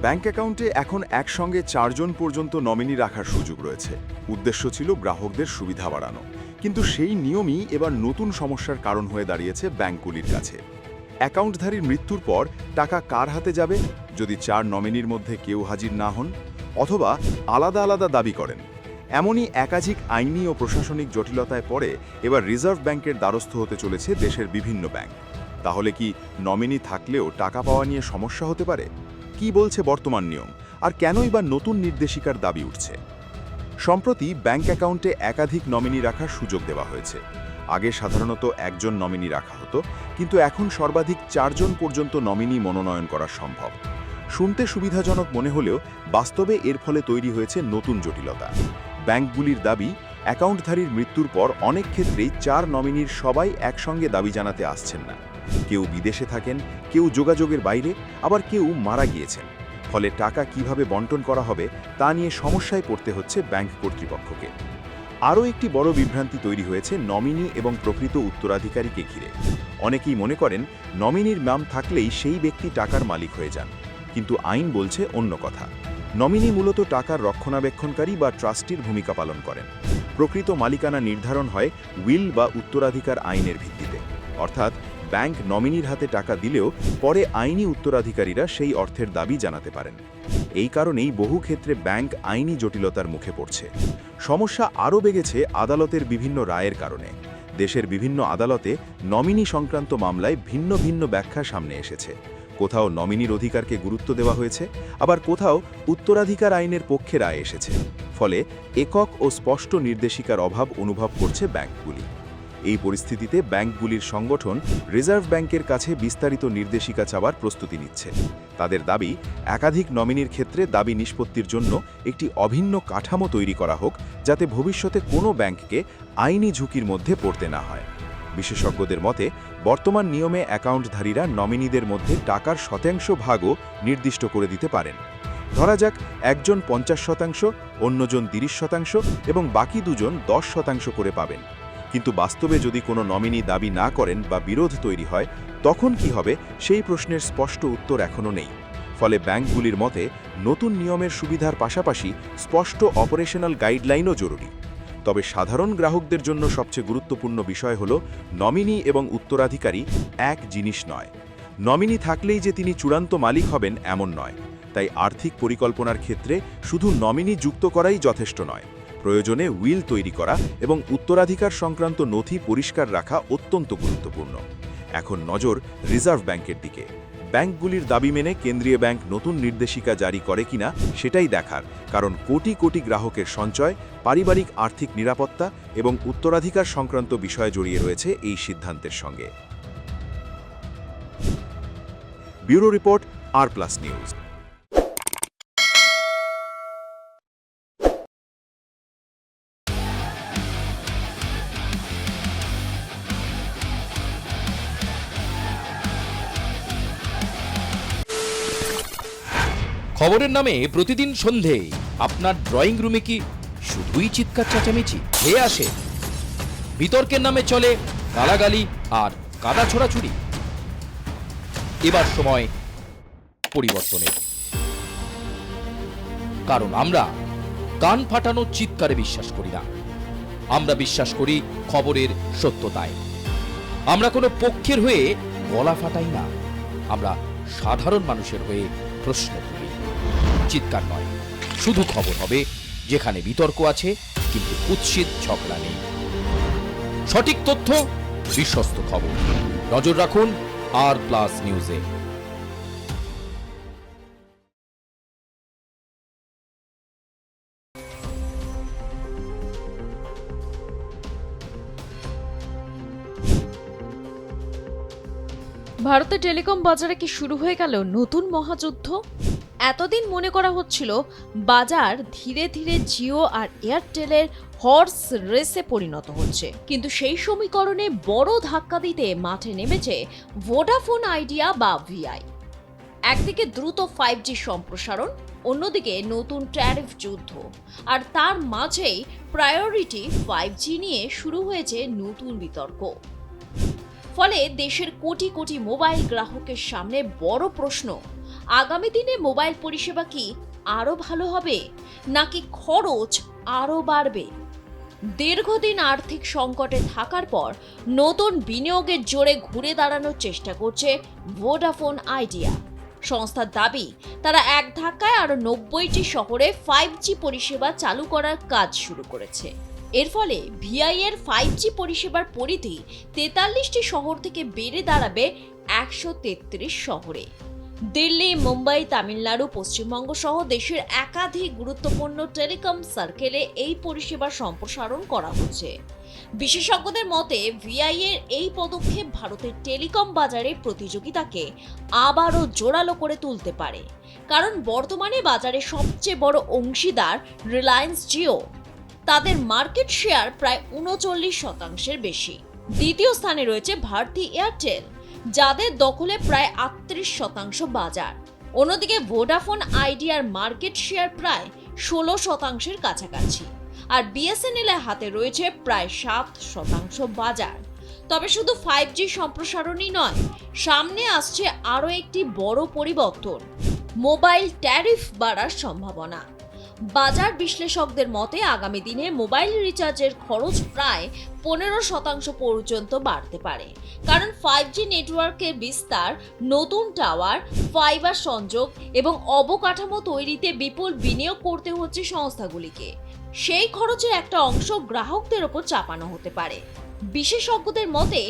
Bank অ্যাকাউন্টে এখন একসঙ্গে 4 জন পর্যন্ত নমিনি রাখার সুযোগ রয়েছে। উদ্দেশ্য ছিল গ্রাহকদের সুবিধা বাড়ানো, কিন্তু সেই নিয়মই এবার নতুন সমস্যার কারণ হয়ে দাঁড়িয়েছে ব্যাংকগুলির কাছে। অ্যাকাউন্টধারীর মৃত্যুর পর টাকা কার হাতে যাবে যদি 4 নমিনির মধ্যে কেউ হাজির না হন, অথবা আলাদা আলাদা দাবি করেন? এমনই একাধিক আইনি ও প্রশাসনিক জটিলতায় পড়ে এবার রিজার্ভ ব্যাংকের দ্বারস্থ হতে চলেছে দেশের বিভিন্ন ব্যাংক। তাহলে কি নমিনি থাকলেও টাকা পাওয়া নিয়ে সমস্যা হতে পারে? কি বলছে বর্তমান নিয়ম, আর কেনই বা নতুন নির্দেশিকার দাবি উঠছে? সম্প্রতি ব্যাংক অ্যাকাউন্টে একাধিক নমিনি রাখার সুযোগ দেওয়া হয়েছে। আগে সাধারণত একজন নমিনি রাখা হতো, কিন্তু এখন সর্বাধিক 4 জন পর্যন্ত নমিনি মনোনয়ন করা সম্ভব। শুনতে সুবিধাজনক মনে হলেও বাস্তবে এর ফলে তৈরি হয়েছে নতুন জটিলতা। ব্যাংকগুলির দাবি, অ্যাকাউন্টধারীর মৃত্যুর পর অনেক ক্ষেত্রেই 4 নমিনির সবাই একসঙ্গে দাবি জানাতে আসছেন না। কেউ বিদেশে থাকেন, কেউ যোগাযোগের বাইরে, আবার কেউ মারা গিয়েছেন। ফলে টাকা কিভাবে বণ্টন করা হবে তা নিয়ে সমস্যায় পড়তে হচ্ছে ব্যাংক কর্তৃপক্ষকে। আরও একটি বড় বিভ্রান্তি তৈরি হয়েছে নমিনি এবং প্রকৃত উত্তরাধিকারীকে ঘিরে। অনেকেই মনে করেন নমিনির নাম থাকলেই সেই ব্যক্তি টাকার মালিক হয়ে যান, কিন্তু আইন বলছে অন্য কথা। নমিনি মূলত টাকার রক্ষণাবেক্ষণকারী বা ট্রাস্টির ভূমিকা পালন করেন। প্রকৃত মালিকানা নির্ধারণ হয় উইল বা উত্তরাধিকার আইনের ভিত্তিতে, অর্থাৎ ব্যাংক নমিনির হাতে টাকা দিলেও পরে আইনি উত্তরাধিকারীরা সেই অর্থের দাবি জানাতে পারেন। এই কারণেই বহু ক্ষেত্রে ব্যাংক আইনি জটিলতার মুখে পড়ছে। সমস্যা আরও বেড়েছে আদালতের বিভিন্ন রায়ের কারণে। দেশের বিভিন্ন আদালতে নমিনি সংক্রান্ত মামলায় ভিন্ন ভিন্ন ব্যাখ্যা সামনে এসেছে। কোথাও নমিনির অধিকারকে গুরুত্ব দেওয়া হয়েছে, আবার কোথাও উত্তরাধিকার আইনের পক্ষে রায় এসেছে। ফলে একক ও স্পষ্ট নির্দেশিকার অভাব অনুভব করছে ব্যাংকগুলি। এই পরিস্থিতিতে ব্যাংকগুলির সংগঠন রিজার্ভ ব্যাংকের কাছে বিস্তারিত নির্দেশিকা চাওয়ার প্রস্তুতি নিচ্ছে। তাদের দাবি, একাধিক নমিনির ক্ষেত্রে দাবি নিষ্পত্তির জন্য একটি অভিন্ন কাঠামো তৈরি করা হোক, যাতে ভবিষ্যতে কোনো ব্যাংককে আইনি ঝুঁকির মধ্যে পড়তে না হয়। বিশেষজ্ঞদের মতে, বর্তমান নিয়মে অ্যাকাউন্টধারীরা নমিনিদের মধ্যে টাকার শতাংশ ভাগও নির্দিষ্ট করে দিতে পারেন। ধরা যাক একজন 50%, অন্যজন 30% এবং বাকি দুজন 10% করে পাবেন। কিন্তু বাস্তবে যদি কোনো নমিনি দাবি না করেন বা বিরোধ তৈরি হয়, তখন কি হবে সেই প্রশ্নের স্পষ্ট উত্তর এখনও নেই। ফলে ব্যাংকগুলির মতে নতুন নিয়মের সুবিধার পাশাপাশি স্পষ্ট অপারেশনাল গাইডলাইনও জরুরি। তবে সাধারণ গ্রাহকদের জন্য সবচেয়ে গুরুত্বপূর্ণ বিষয় হল নমিনি এবং উত্তরাধিকারী এক জিনিস নয়। নমিনি থাকলেই যে তিনি চূড়ান্ত মালিক হবেন এমন নয়। তাই আর্থিক পরিকল্পনার ক্ষেত্রে শুধু নমিনি যুক্ত করাই যথেষ্ট নয়। প্রয়োজনে উইল তৈরি করা এবং উত্তরাধিকার সংক্রান্ত নথি পরিষ্কার রাখা অত্যন্ত গুরুত্বপূর্ণ। এখন নজর রিজার্ভ ব্যাংকের দিকে। ব্যাংকগুলির দাবি মেনে কেন্দ্রীয় ব্যাংক নতুন নির্দেশিকা জারি করে কিনা সেটাই দেখার, কারণ কোটি কোটি গ্রাহকের সঞ্চয়, পারিবারিক আর্থিক নিরাপত্তা এবং উত্তরাধিকার সংক্রান্ত বিষয় জড়িয়ে রয়েছে এই সিদ্ধান্তের সঙ্গে। ব্যুরো রিপোর্ট, আর প্লাস নিউজ। খবরের নামে প্রতিদিন সন্ধে আপনার ড্রয়িং রুমে কি শুধুই চিৎকার চেঁচামেচি হয়ে আসে? বিতর্কের নামে চলে গালাগালি আর কাদা ছোড়াছুড়ি। এবার সময় পরিবর্তনের, কারণ আমরা কান ফাটানো চিৎকারে বিশ্বাস করি না। আমরা বিশ্বাস করি খবরের সত্যতায়। আমরা কোনো পক্ষের হয়ে গলা ফাটাই না, আমরা সাধারণ মানুষের হয়ে প্রশ্ন তুলি। চিৎকার নয়, শুধু খবর হবে যেখানে বিতর্ক আছে কিন্তু কুৎসিত ঝগড়া নেই। সঠিক তথ্য, বিশ্বস্ত খবর। নজর রাখুন আর প্লাস নিউজে। ভারতের টেলিকম বাজারে কি শুরু হয়ে গেল নতুন মহাযুদ্ধ? এতদিন মনে করা হচ্ছিল বাজার ধীরে ধীরে জিও আর এয়ারটেলের হর্স রেসে পরিণত হচ্ছে, কিন্তু সেই সমীকরণে বড় ধাক্কা দিতে মাঠে নেমেছে ভোডাফোন আইডিয়া বা ভিআই। একদিকে দ্রুত 5G সম্প্রসারণ, অন্যদিকে নতুন ট্যারিফ যুদ্ধ, আর তার মাঝেই প্রায়োরিটি 5G নিয়ে শুরু হয়েছে নতুন বিতর্ক। ফলে দেশের কোটি কোটি মোবাইল গ্রাহকের সামনে বড় প্রশ্ন, আগামী দিনে মোবাইল পরিষেবা কি আরো ভালো হবে নাকি খরচ আরো বাড়বে? দীর্ঘদিন আর্থিক সংকটে থাকার পর নতুন বিনিয়োগের জোরে ঘুরে দাঁড়ানোর চেষ্টা করছে ভোডাফোন আইডিয়া। সংস্থার দাবি, তারা এক ধাক্কায় আরো 90টি শহরে 5G পরিষেবা চালু করার কাজ শুরু করেছে। এর ফলে ভিআই এর 5G পরিষেবার পরিধি 43টি শহর থেকে বেড়ে দাঁড়াবে 133 শহরে। দিল্লি, মুম্বাই, তামিলনাড়ু, পশ্চিমবঙ্গ সহ দেশের একাধিক গুরুত্বপূর্ণ টেলিকম সার্কেলে এই পরিষেবার সম্প্রসারণ করা হচ্ছে। বিশেষজ্ঞদের মতে ভিআই এর এই পদক্ষেপ ভারতের টেলিকম বাজারে প্রতিযোগিতাকে আবারও জোরালো করে তুলতে পারে, কারণ বর্তমানে বাজারে সবচেয়ে বড় অংশীদার রিলায়েন্স জিও। তাদের মার্কেট শেয়ার প্রায় 39%-এর বেশি। দ্বিতীয় স্থানে রয়েছে ভারতী এয়ারটেল, যাদের দখলে প্রায় 38% বাজার। অন্যদিকে ভোডাফোন আইডিয়ার মার্কেট শেয়ার প্রায় 16%-এর কাছাকাছি, আর বিএসএনএল এর হাতে রয়েছে প্রায় 7% বাজার। তবে শুধু 5G সম্প্রসারণই নয়, সামনে আসছে আরও একটি বড় পরিবর্তন, মোবাইল ট্যারিফ বাড়ার সম্ভাবনা। বাজার বিশ্লেষকদের মতে আগামী দিনে মোবাইল রিচার্জের খরচ প্রায় 15% পর্যন্ত বাড়তে পারে, কারণ 5G নেটওয়ার্কের বিস্তার, নতুন টাওয়ার, ফাইবার সংযোগ এবং অবকাঠামো তৈরিতে বিপুল বিনিয়োগ করতে হচ্ছে সংস্থাগুলিকে। সেই খরচের একটা অংশ গ্রাহকদের ওপর চাপানো হতে পারে। বিশেষজ্ঞদের মতে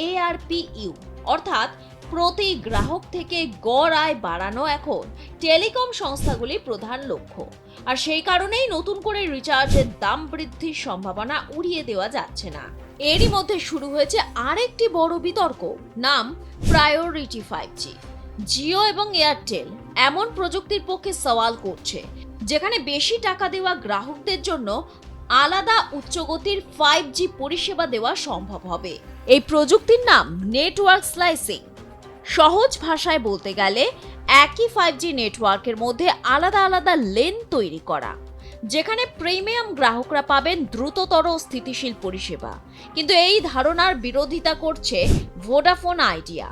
ARPU অর্থাৎ প্রতি গ্রাহক থেকে গড় আয় বাড়ানো এখন টেলিকম সংস্থাগুলির প্রধান লক্ষ্য, আর সেই কারণেই নতুন করে রিচার্জের দাম বৃদ্ধির সম্ভাবনা উড়িয়ে দেওয়া যাচ্ছে না। এরই মধ্যে শুরু হয়েছে আরেকটি বড় বিতর্ক, নাম প্রায়োরিটি 5G। জিও এবং এয়ারটেল এমন প্রযুক্তির পক্ষে সওয়াল করছে যেখানে বেশি টাকা দেওয়া গ্রাহকদের জন্য আলাদা উচ্চগতির 5G পরিষেবা দেওয়া সম্ভব হবে। এই প্রযুক্তির নাম নেটওয়ার্ক স্লাইসিং। সহজ ভাষায় বলতে গেলে একই 5G নেটওয়ার্কের মধ্যে আলাদা আলাদা লেন তৈরি করা, যেখানে প্রিমিয়াম গ্রাহকরা পাবেন দ্রুততর স্থিতিশীল পরিষেবা। কিন্তু এই ধারণার বিরোধিতা করছে ভোডাফোন আইডিয়া।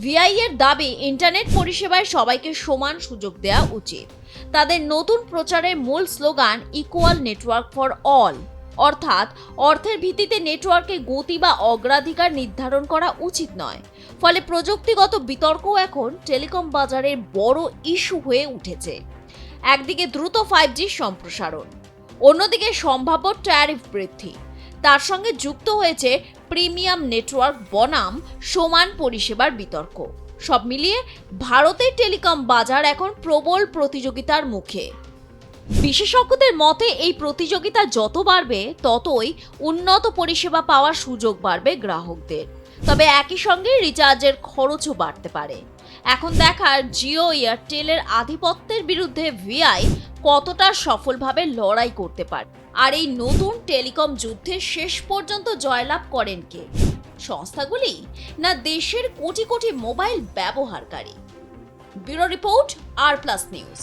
ভিআই এর দাবি, ইন্টারনেট পরিষেবায় সবাইকে সমান সুযোগ দেওয়া উচিত। তাদের নতুন প্রচারের মূল slogan equal network for all, অর্থাৎ অর্থের ভিত্তিতে নেটওয়ার্কের গতি বা অগ্রাধিকার নির্ধারণ করা উচিত নয়। ফলে প্রযুক্তিগত বিতর্কও এখন টেলিকম বাজারের বড় ইস্যু হয়ে উঠেছে। একদিকে দ্রুত 5G সম্প্রসারণ, অন্যদিকে সম্ভাব্য ট্যারিফ বৃদ্ধি, তার সঙ্গে যুক্ত হয়েছে প্রিমিয়াম নেটওয়ার্ক বনাম সমান পরিষেবার বিতর্ক। সব মিলিয়ে ভারতের টেলিকম বাজার এখন প্রবল প্রতিযোগিতার মুখে। বিশেষজ্ঞদের মতে এই প্রতিযোগিতা যত বাড়বে ততই উন্নত পরিষেবা পাওয়ার সুযোগ বাড়বে গ্রাহকদের। তবে একই সঙ্গে রিচার্জের খরচও বাড়তে পারে। এখন দেখার জিও এয়ারটেলের আধিপত্যের বিরুদ্ধে ভিআই কতটা সফলভাবে লড়াই করতে পারে, আর এই নতুন টেলিকম যুদ্ধে শেষ পর্যন্ত জয়লাভ করেন কে, সংস্থাগুলি না দেশের কোটি কোটি মোবাইল ব্যবহারকারী? ব্যুরো রিপোর্ট, আর প্লাস নিউজ।